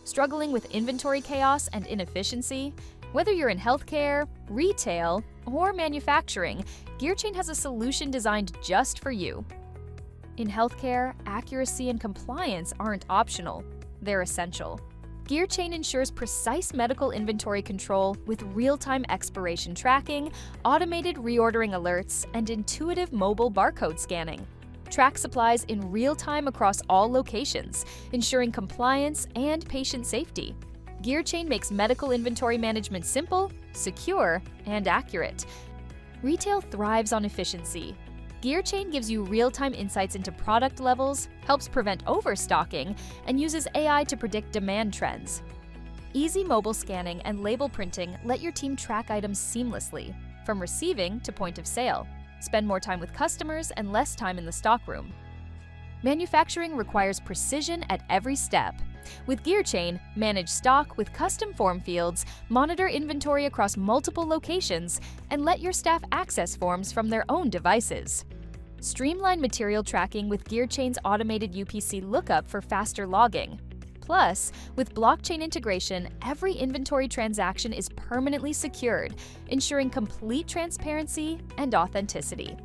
Struggling with inventory chaos and inefficiency? Whether you're in healthcare, retail, or manufacturing, GearChain has a solution designed just for you. In healthcare, accuracy and compliance aren't optional, they're essential. GearChain ensures precise medical inventory control with real-time expiration tracking, automated reordering alerts, and intuitive mobile barcode scanning. Track supplies in real time across all locations, ensuring compliance and patient safety. GearChain makes medical inventory management simple, secure, and accurate. Retail thrives on efficiency. GearChain gives you real-time insights into product levels, helps prevent overstocking, and uses AI to predict demand trends. Easy mobile scanning and label printing let your team track items seamlessly, from receiving to point of sale. Spend more time with customers and less time in the stockroom. Manufacturing requires precision at every step. With GearChain, manage stock with custom form fields, monitor inventory across multiple locations, and let your staff access forms from their own devices. Streamline material tracking with GearChain's automated UPC lookup for faster logging. Plus, with blockchain integration, every inventory transaction is permanently secured, ensuring complete transparency and authenticity.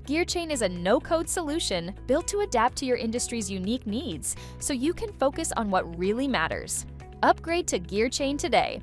GearChain is a no-code solution built to adapt to your industry's unique needs, so you can focus on what really matters. Upgrade to GearChain today.